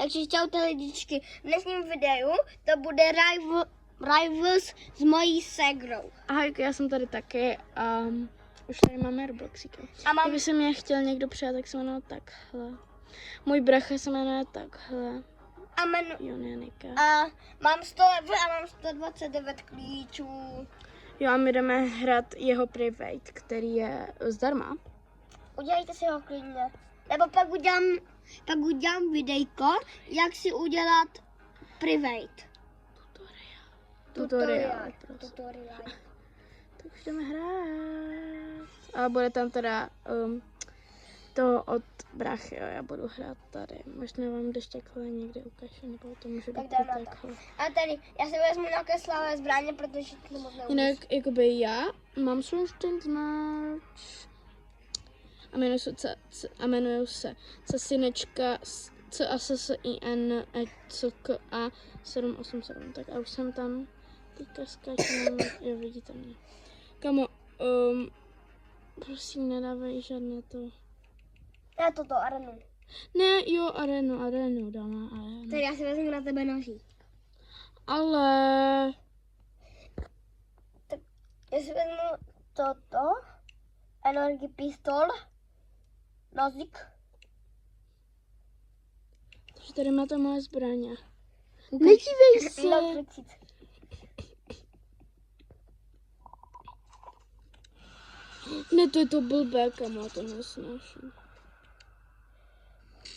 Takže čaute lidičky. V dnešním videu to bude Rivals s mojí ségrou. Ahoj, já jsem tady taky a už tady máme Robloxíka. Kdyby se mě chtěl někdo přijat, tak se jmenuje takhle. Můj bracha se jmenuje takhle. Julianika. A mám 100 level a mám 129 klíčů. Jo, a my jdeme hrát jeho private, který je zdarma. Udělejte si ho klidně. Nebo pak udělám videjko, jak si udělat private. Tutoriál. Tak už jdeme hrát. A bude tam teda to od brachy, jo, já budu hrát tady. Možná vám když takhle někde ukážu, nebo to může být takhle. A tady, já si vezmu nějaké slavé zbraně, protože to moc neumím. Jinak, jakoby já mám svůj merch a jmenuji se Casinečka CASSINECKA 787, tak a už jsem tam teďka skáču, jo, vidíte mě. Kamo, prosím, nedávej žádné to. Já toto arenu. Ne, jo, arenu, dáme arenu. Tady já si vezmu na tebe noží. Ale... Tak já si vezmu toto, energy pistol, nozik. Takže tady máte moje zbraně. Nedívej se! Ne, to je to blbé, kamo, to nesnáším.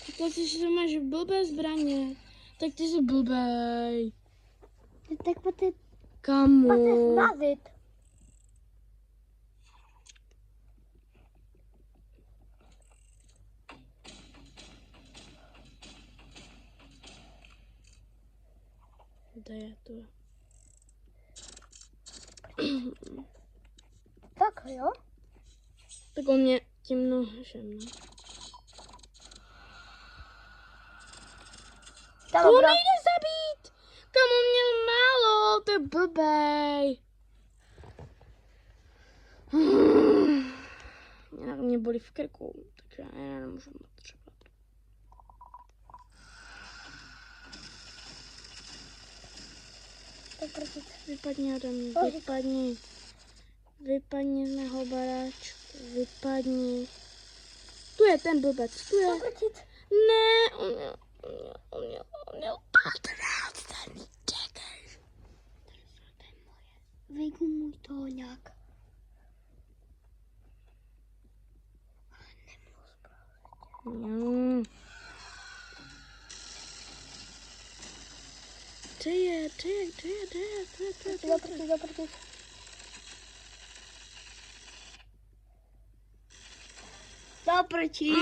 Říkal jsi, že máš blbé zbraně. Tak ty jsi blbej. Tak pojďte. Kamo. Pojďte smazit. Kde je to? Tak jo. Tak on mě tím nožem, no. To nejde zabít! Kamo, měl málo, to je blbej. Mě bolí v krku, takže já nemůžu moc třeba. Vypadni ode mě, vypadni z mého baráčku, vypadni. Tu je ten blbec, tu je. Ne, on měl 15 čekej. To je moje. Vyjdu můj toňák. Ty je. Dobrý. Doprčit.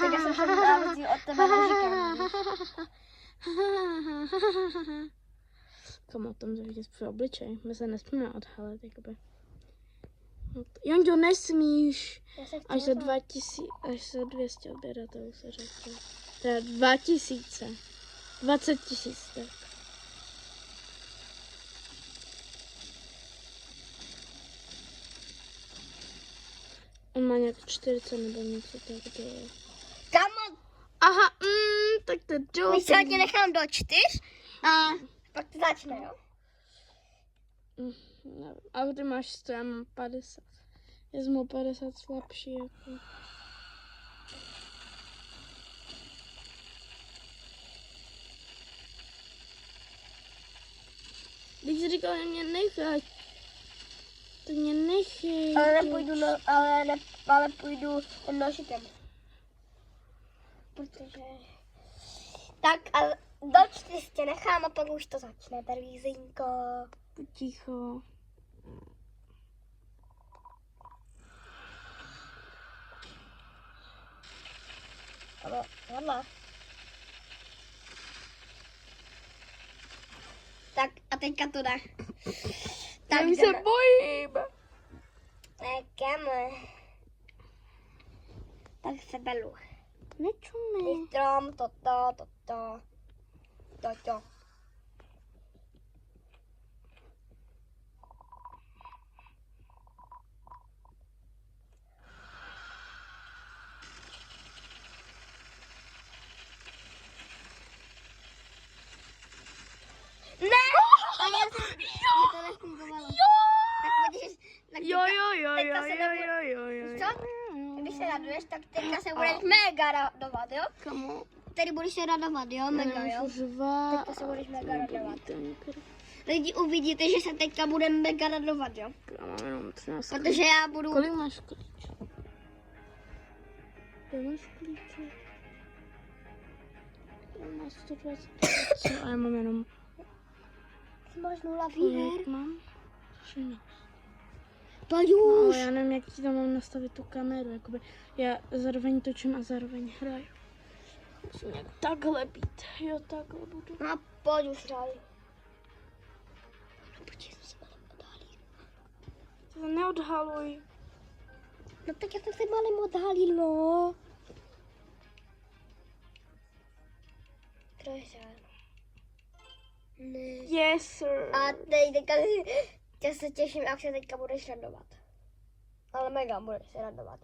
Tak já jsem se dávazí od tebe nožikem. Komu tam zavidět svůj obličej? My se nesmíme odhalit, jakoby. Jonďo, nesmíš. Až za 200 odběratelů se řekl. Teda 2000. 20 000, tak. On má nějak 40 nebo něco tak. Kamo, Aha, tak to je my se hodně nechám do 4 a pak to začne, jo? Nevím, ale ty máš 100, já mám 50. Já jsem 50 slabší, jako. Když jsi říkal, že mě nechat, to mě nechej. Ale půjdu nožitem. Protože... Tak a do 4 tě nechám a pak už to začne, Tervízinko. Ticho. Tohle. Tak a teďka to jde. Tak já se bojím. Jdeme. Tak se belu. Nečumí. Strom, toto. to nefungovalo. Jo! Tak podívej, tak Jo, teďka se nebude- Co? Když se raduješ, tak teďka se budeš mega radovat, jo? Kamo, Tady budeš se radovat, jo? Mega, jo? nemůžu řvát. Teďka se budeš mega radovat. To je krv. Lidi uvidíte, že se teďka budeme mega radovat, jo? Kamo, jenom 13. Protože já budu... Kolik máš klíčů? Kde máš klíče? Já mám 120. Co? A já mám jenom... Ty máš 0 Kolik výher? mám? 13. Pojď No, už! ale já nevím, jak ti tam mám nastavit tu kameru. Jakoby já zároveň točím a zároveň hraju. Musím nějak takhle být. Jo, takhle budu. No a pojď už, hraj. No počkej, jsem se malým odhalil. To se neodhaluj. No tak já jsem se malým odhalil, no. Trošku. Ne. Yes, sir. A teďka já se těším, jak se teďka budeš radovat. Ale mega budeš se radovat.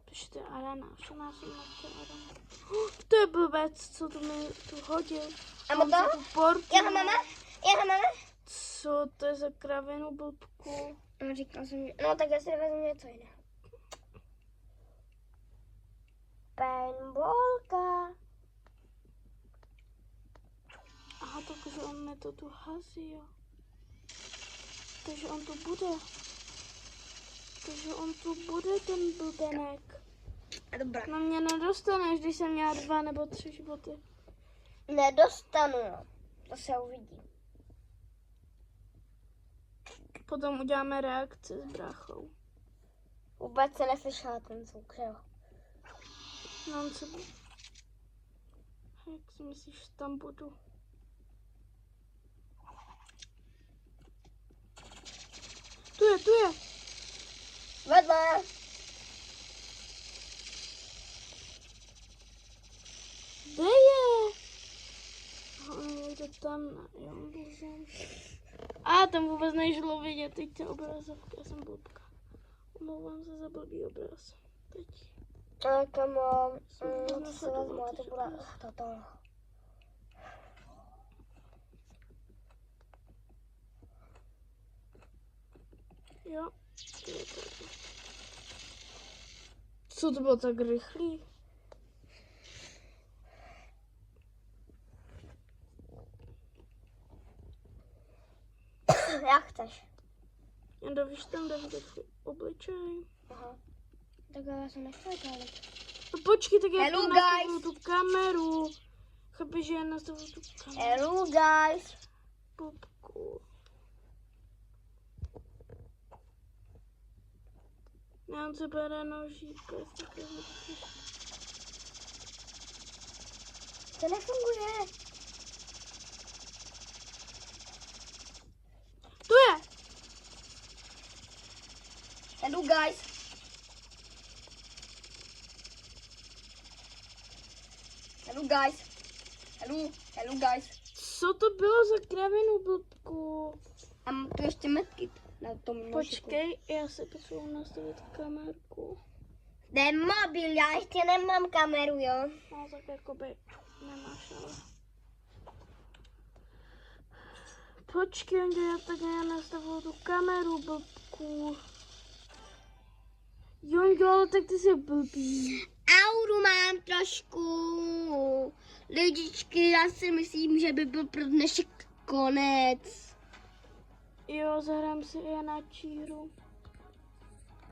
Ještě arena, všimla jsem na to arena. To je blbec, co to mi tu hodil. A Mám to? tu portu. Jeho mama? Co to je za kravinu blbku? No říkal jsem, no tak já si vezmu něco jiného. Paintballka. Aha, takže on mi to tu hazí, jo. Takže on tu bude. Takže on tu bude, ten blbenek. Dobrá. Na mě nedostaneš, když jsem měla 2 nebo 3 životy. Nedostanu, no. To se uvidí. Potom uděláme reakci s bráchou. Vůbec se neslyšela ten zvuk, že jo? No, on se bude. Jak si myslíš, že tam budu? Tu je. Vedle. Kde je? On někde tam, jo, bože. A tam vůbec nejšlo vidět, teď ta obrazovka, já jsem blbka. Omlouvám se za blbý obraz. Teď. Kamo, to se vezmu, a to bude toto. Jo. Co to bylo tak rychlý? Jak chceš? Jendo, víš tam, kde vidět obličej? Aha. Tak já jsem nechtěla kálit. No počkej, tak já Hello, tu nastavuju tu kameru. Chápeš, že já nastavuju tu kameru. Hello guys. Popku. Já se bere nožík. To nefunguje. Tu je! Hello guys. Hello guys. Hello guys. Co to bylo za kravinu, blbku? A mám tu ještě medkit na tom nožiku. Počkej, já si potřebuji nastavit kamerku. Dej mobil, já ještě nemám kameru, jo. No tak jakoby nemáš, ale... Počkej, já tak já nastavuju tu kameru, blbku. Jonďo, ale tak ty jsi blbý. Auru mám trošku. Lidičky, já si myslím, že by byl pro dnešek konec. Jo, zahrám si i na číru.